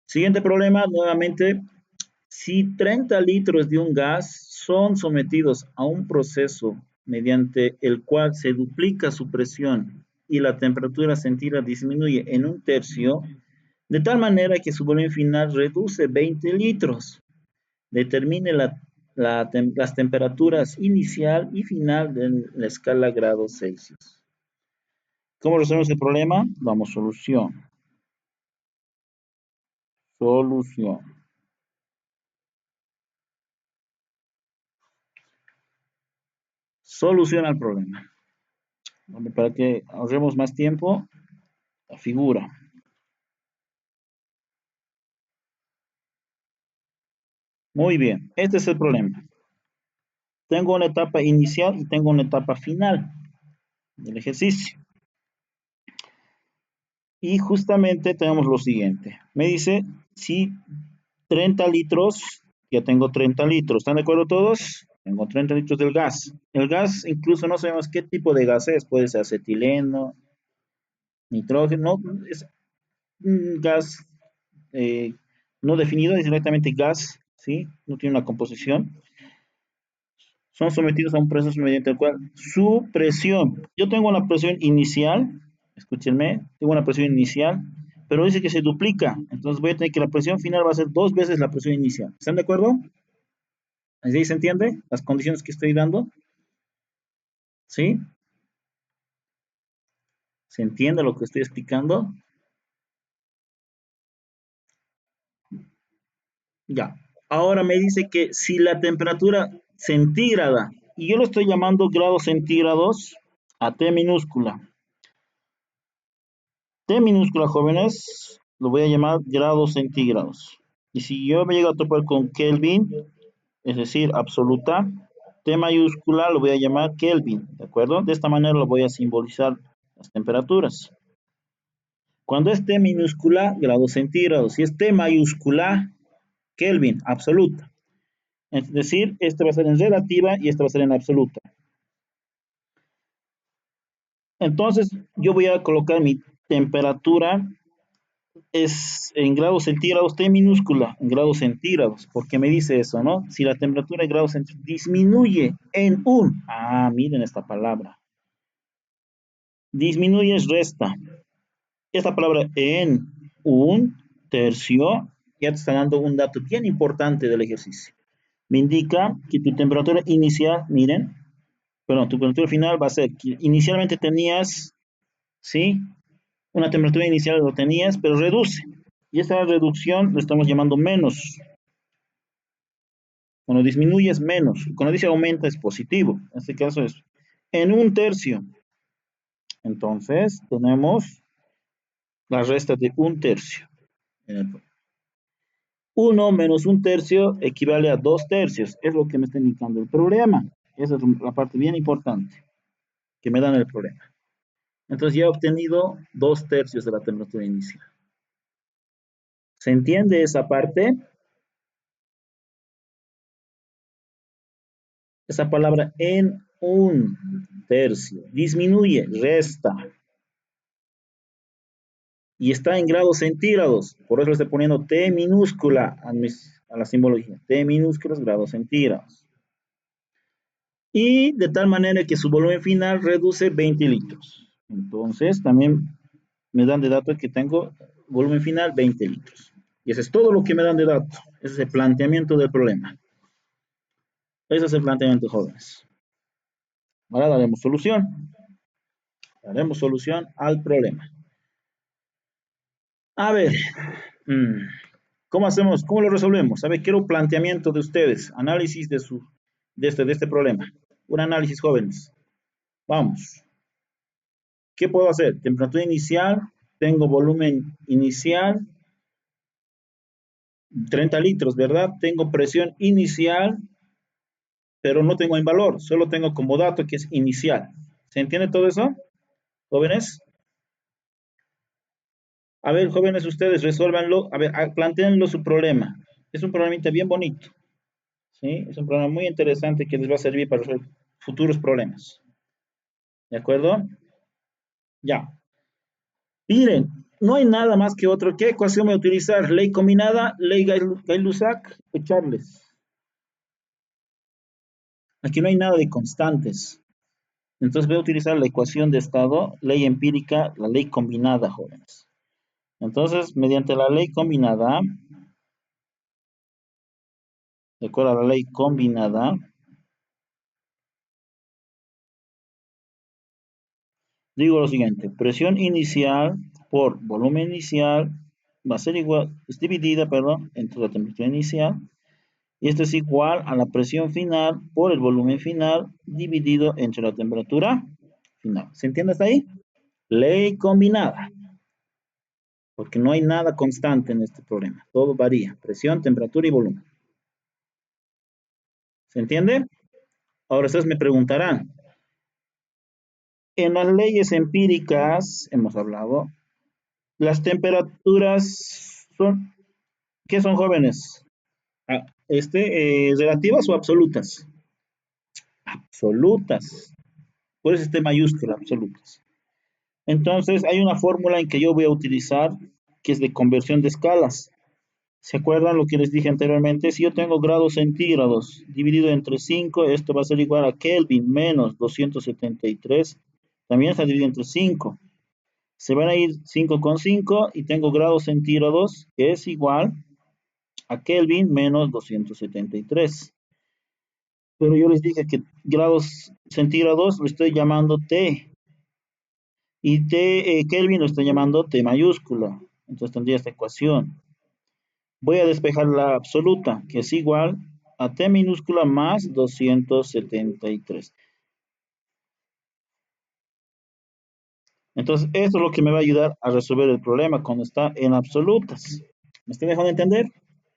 Siguiente problema, nuevamente, si 30 litros de un gas son sometidos a un proceso mediante el cual se duplica su presión y la temperatura sentida disminuye en un tercio, de tal manera que su volumen final reduce 20 litros. Determine las temperaturas inicial y final de la escala grados Celsius. ¿Cómo resolvemos el problema? Vamos, solución. Solución. Soluciona el problema. Para que ahorremos más tiempo, la figura. Muy bien, este es el problema. Tengo una etapa inicial y tengo una etapa final del ejercicio. Y justamente tenemos lo siguiente. Me dice, si 30 litros, ya tengo 30 litros. ¿Están de acuerdo todos? Tengo 30 litros del gas. El gas, incluso no sabemos qué tipo de gas es. Puede ser acetileno, nitrógeno. Es un gas eh, no definido, es directamente gas, ¿sí? No tiene una composición. Son sometidos a un proceso mediante el cual su presión, yo tengo una presión inicial, escúchenme, tengo una presión inicial, pero dice que se duplica, entonces voy a tener que la presión final va a ser dos veces la presión inicial. ¿Están de acuerdo? ¿Así se entiende? Las condiciones que estoy dando, ¿sí? ¿Se entiende lo que estoy explicando? Ya. Ahora me dice que si la temperatura centígrada, y yo lo estoy llamando grados centígrados a T minúscula. T minúscula, jóvenes, lo voy a llamar grados centígrados. Y si yo me llego a topar con Kelvin, es decir, absoluta, T mayúscula lo voy a llamar Kelvin, ¿de acuerdo? De esta manera lo voy a simbolizar las temperaturas. Cuando es T minúscula, grados centígrados. Si es T mayúscula, Kelvin, absoluta. Es decir, esta va a ser en relativa y esta va a ser en absoluta. Entonces, yo voy a colocar mi temperatura es en grados centígrados, T minúscula, en grados centígrados, porque me dice eso, ¿no? Si la temperatura en grados centígrados disminuye en un, miren esta palabra, disminuye es resta. Esta palabra en un tercio ya te está dando un dato bien importante del ejercicio. Me indica que tu temperatura inicial, miren, perdón, tu temperatura final va a ser que inicialmente tenías, ¿sí? Una temperatura inicial lo tenías, pero reduce. Y esta reducción lo estamos llamando menos. Cuando disminuye es menos. Cuando dice aumenta es positivo. En este caso es en un tercio. Entonces tenemos la resta de un tercio. 1 menos un tercio equivale a 2 tercios. Es lo que me está indicando el problema. Esa es la parte bien importante que me dan el problema. Entonces ya he obtenido 2 tercios de la temperatura inicial. ¿Se entiende esa parte? Esa palabra en un tercio. Disminuye, resta. Y está en grados centígrados. Por eso le estoy poniendo T minúscula a la simbología. T minúsculos grados centígrados. Y de tal manera que su volumen final reduce 20 litros. Entonces también me dan de dato que tengo volumen final 20 litros. Y eso es todo lo que me dan de dato. Ese es el planteamiento del problema. Ese es el planteamiento, jóvenes. Ahora daremos solución. Daremos solución al problema. A ver, ¿cómo hacemos? ¿Cómo lo resolvemos? A ver, quiero un planteamiento de ustedes, análisis de este problema. Un análisis, jóvenes. Vamos. ¿Qué puedo hacer? Temperatura inicial, tengo volumen inicial, 30 litros, ¿verdad? Tengo presión inicial, pero no tengo en valor, solo tengo como dato que es inicial. ¿Se entiende todo eso, jóvenes? A ver, jóvenes, ustedes resuélvanlo. A ver, planteenlo su problema. Es un problemita bien bonito. ¿Sí? Es un problema muy interesante que les va a servir para resolver futuros problemas. ¿De acuerdo? Ya. Miren, No hay nada más que otro. ¿Qué ecuación voy a utilizar? Ley combinada, ley Gay-Lussac o Charles. Aquí no hay nada de constantes. Entonces voy a utilizar la ecuación de estado, ley empírica, la ley combinada, jóvenes. Entonces, mediante la ley combinada, de acuerdo a la ley combinada, digo lo siguiente, presión inicial por volumen inicial va a ser igual, es dividida, perdón, entre la temperatura inicial, y esto es igual a la presión final por el volumen final dividido entre la temperatura final. ¿Se entiende hasta ahí? Ley combinada, porque no hay nada constante en este problema, todo varía, presión, temperatura y volumen. ¿Se entiende? Ahora ustedes me preguntarán, en las leyes empíricas, hemos hablado, las temperaturas son, ¿qué son jóvenes? ¿Relativas o absolutas? Absolutas. Por eso este mayúscula, absolutas. Entonces, hay una fórmula en que yo voy a utilizar que es de conversión de escalas. ¿Se acuerdan lo que les dije anteriormente? Si yo tengo grados centígrados dividido entre 5, esto va a ser igual a Kelvin menos 273. También está dividido entre 5. Se van a ir 5 con 5 y tengo grados centígrados que es igual a Kelvin menos 273. Pero yo les dije que grados centígrados lo estoy llamando T y T, Kelvin lo estoy llamando T mayúscula. Entonces tendría esta ecuación. Voy a despejar la absoluta, que es igual a T minúscula más 273. Entonces, esto es lo que me va a ayudar a resolver el problema cuando está en absolutas. ¿Me estoy dejando entender?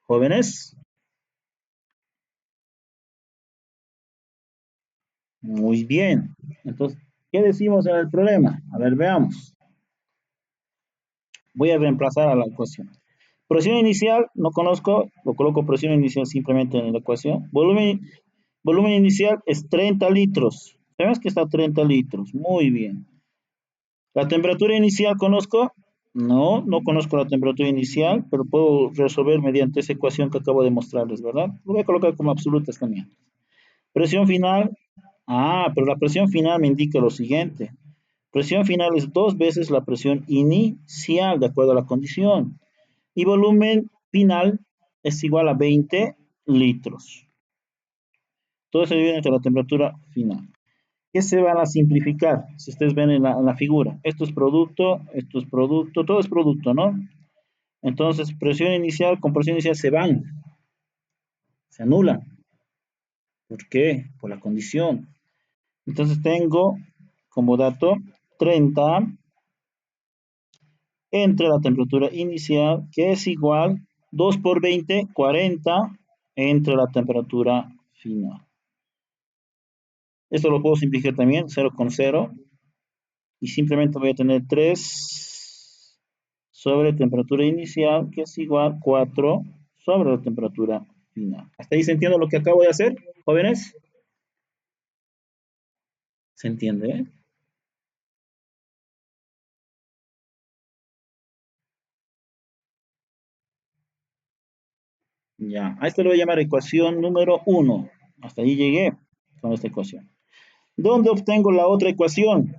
Jóvenes. Muy bien. Entonces, ¿qué decimos en el problema? A ver, veamos. Voy a reemplazar a la ecuación. Presión inicial, no conozco, lo coloco presión inicial simplemente en la ecuación. Volumen inicial es 30 litros. ¿Sabes que está a 30 litros? Muy bien. ¿La temperatura inicial conozco? No, no conozco la temperatura inicial, pero puedo resolver mediante esa ecuación que acabo de mostrarles, ¿verdad? Lo voy a colocar como absolutas también. Presión final. Pero la presión final me indica lo siguiente. Presión final es 2 veces la presión inicial, de acuerdo a la condición. Y volumen final es igual a 20 litros. Todo se divide entre la temperatura final. ¿Qué se van a simplificar? Si ustedes ven en la figura, esto es producto, todo es producto, ¿no? Entonces, presión inicial con presión inicial se van, se anulan. ¿Por qué? Por la condición. Entonces tengo como dato 30 entre la temperatura inicial, que es igual 2 por 20, 40 entre la temperatura final. Esto lo puedo simplificar también, 0 con 0, y simplemente voy a tener 3 sobre temperatura inicial, que es igual 4 sobre la temperatura final. ¿Hasta ahí se entiende lo que acabo de hacer, jóvenes? ¿Se entiende? Ya, a esto lo voy a llamar ecuación número 1. Hasta ahí llegué con esta ecuación. ¿Dónde obtengo la otra ecuación?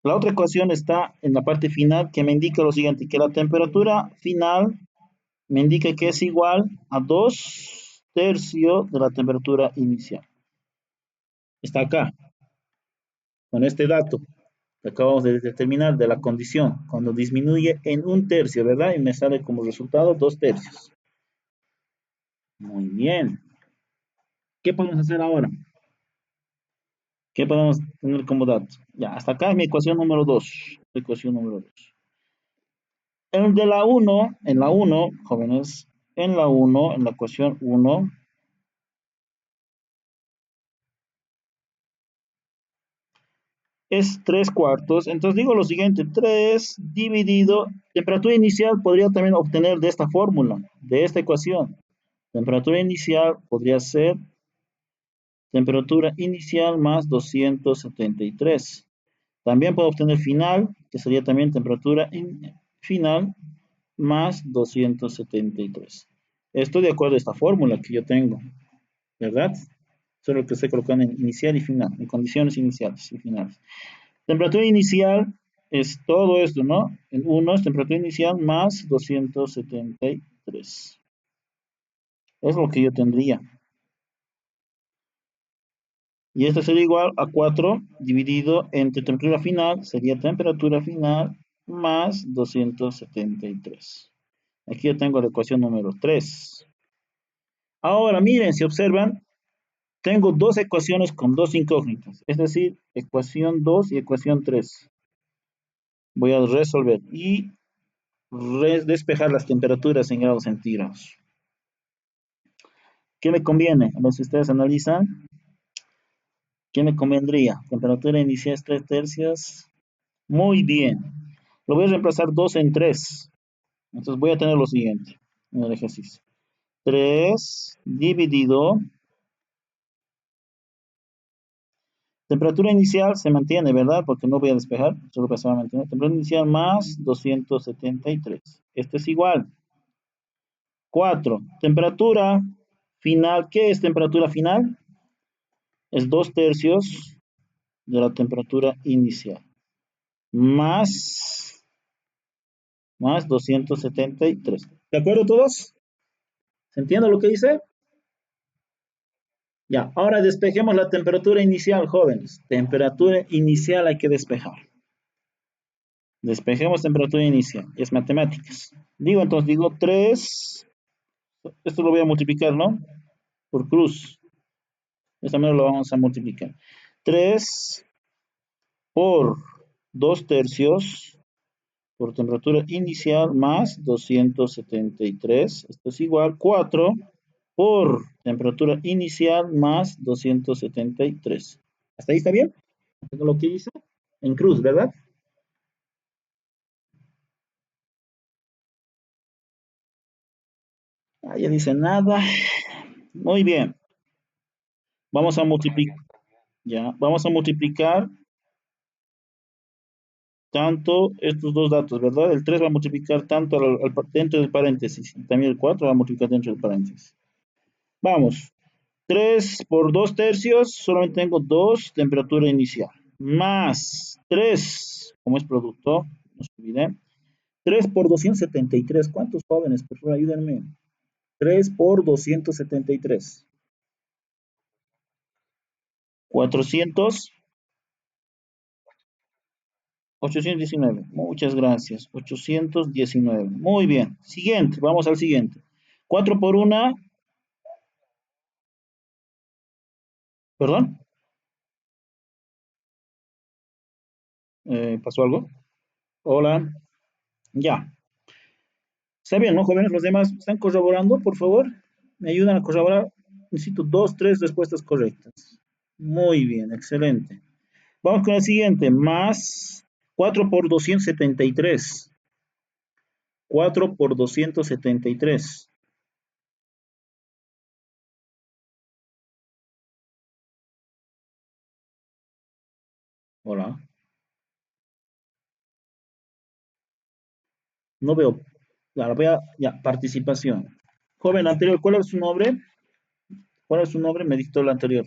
La otra ecuación está en la parte final que me indica lo siguiente, que la temperatura final me indica que es igual a 2 tercios de la temperatura inicial. Está acá, con este dato que acabamos de determinar de la condición, cuando disminuye en 1 tercio, ¿verdad? Y me sale como resultado 2 tercios. Muy bien. ¿Qué podemos hacer ahora? ¿Qué podemos tener como datos? Ya, hasta acá es mi ecuación número 2. Ecuación número 2. En la uno, jóvenes, en la ecuación 1, es 3 cuartos. Entonces digo lo siguiente, 3 dividido, temperatura inicial podría también obtener de esta fórmula, de esta ecuación. Temperatura inicial podría ser temperatura inicial más 273. También puedo obtener final, que sería también temperatura final más 273. Esto de acuerdo a esta fórmula que yo tengo, ¿verdad? Solo que estoy colocando en inicial y final, en condiciones iniciales y finales. Temperatura inicial es todo esto, ¿no? En 1 es temperatura inicial más 273. Es lo que yo tendría. Y esto sería igual a 4 dividido entre temperatura final, sería temperatura final más 273. Aquí yo tengo la ecuación número 3. Ahora miren, si observan, tengo dos ecuaciones con dos incógnitas, es decir, ecuación 2 y ecuación 3. Voy a resolver y despejar las temperaturas en grados centígrados. ¿Qué me conviene? A ver si ustedes analizan. ¿Qué me convendría? Temperatura inicial 3 tercios. Muy bien. Lo voy a reemplazar 2 en 3. Entonces voy a tener lo siguiente en el ejercicio. 3 dividido. Temperatura inicial se mantiene, ¿verdad? Porque no voy a despejar. Solo que se va a mantener. Temperatura inicial más 273. Esto es igual. 4. Temperatura final. ¿Qué es temperatura final? Es 2 tercios de la temperatura inicial. Más, más 273. ¿De acuerdo todos? ¿Se entiende lo que dice? Ya, ahora despejemos la temperatura inicial, jóvenes. Temperatura inicial hay que despejar. Despejemos temperatura inicial. Es matemáticas. Digo, entonces, digo 3. Esto lo voy a multiplicar, ¿no? Por cruz. De esta manera lo vamos a multiplicar. 3 por 2 tercios por temperatura inicial más 273. Esto es igual 4 por temperatura inicial más 273. ¿Hasta ahí está bien? ¿Esto es lo que dice? En cruz, ¿verdad? Ah, ya dice nada. Muy bien. Vamos a multiplicar. Ya, vamos a multiplicar tanto estos dos datos, ¿verdad? El 3 va a multiplicar tanto dentro del paréntesis y también el 4 va a multiplicar dentro del paréntesis. Vamos. 3 por 2 tercios, solamente tengo 2, temperatura inicial. Más 3, como es producto, no se olviden. 3 por 273, ¿cuántos jóvenes? Por favor, ayúdenme. 3 por 273. 400, 819. Muchas gracias. 819. Muy bien. Siguiente, vamos al siguiente. 4 por 1, perdón, ¿pasó algo? Hola, ya. Está bien, ¿no, jóvenes? Los demás están corroborando, por favor. Me ayudan a corroborar. Necesito dos, tres respuestas correctas. Muy bien, excelente. Vamos con el siguiente. Más 4 por 273. 4 por 273. Hola. No veo. Claro, ya, participación. Joven anterior, ¿cuál es su nombre? ¿Cuál es su nombre? Me dictó el anterior.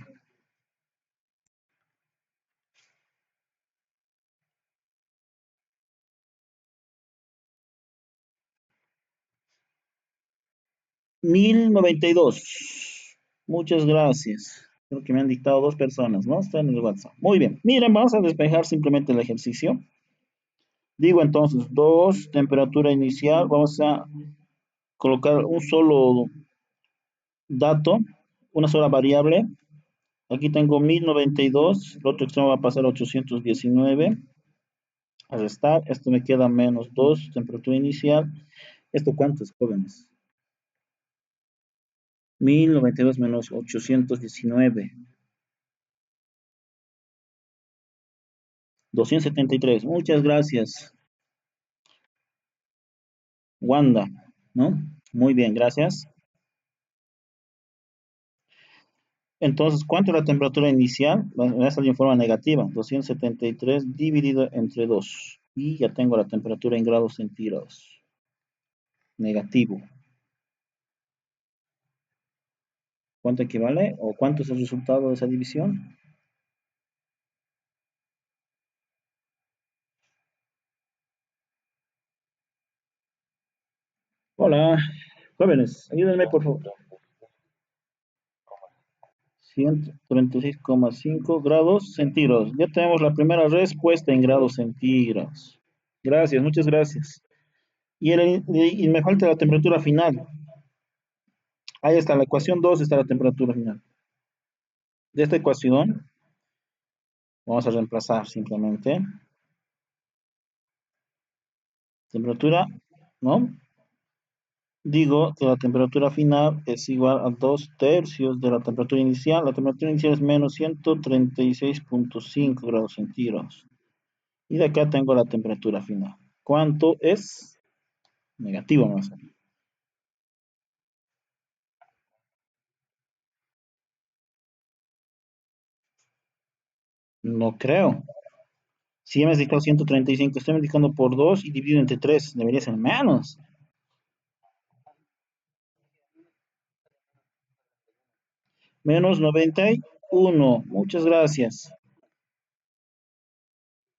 1092. Muchas gracias. Creo que me han dictado dos personas, ¿no? Está en el WhatsApp. Muy bien. Miren, vamos a despejar simplemente el ejercicio. Digo entonces, 2, temperatura inicial. Vamos a colocar un solo dato, una sola variable. Aquí tengo 1092. El otro extremo va a pasar a 819. A restar. Esto me queda menos 2, temperatura inicial. ¿Esto cuántos jóvenes? 1092 menos 819. 273. Muchas gracias, Wanda, ¿no? Muy bien, gracias. Entonces, ¿cuánto es la temperatura inicial? Me va a salir en forma negativa, 273 dividido entre 2. Y ya tengo la temperatura en grados centígrados. Negativo. ¿Cuánto equivale? ¿O cuánto es el resultado de esa división? Hola, jóvenes, ayúdenme por favor. 136,5 grados centígrados. Ya tenemos la primera respuesta en grados centígrados. Gracias, muchas gracias. Y me falta la temperatura final. Ahí está, la ecuación 2 está la temperatura final. De esta ecuación vamos a reemplazar simplemente temperatura, ¿no? Digo que la temperatura final es igual a 2 tercios de la temperatura inicial. La temperatura inicial es menos 136,5 grados centígrados. Y de acá tengo la temperatura final. ¿Cuánto es? Negativo más. No creo. Si ya me has indicado 135, estoy multiplicando por 2 y dividido entre 3. Debería ser menos. Menos 91. Muchas gracias.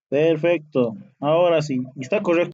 Perfecto. Ahora sí. Está correcto.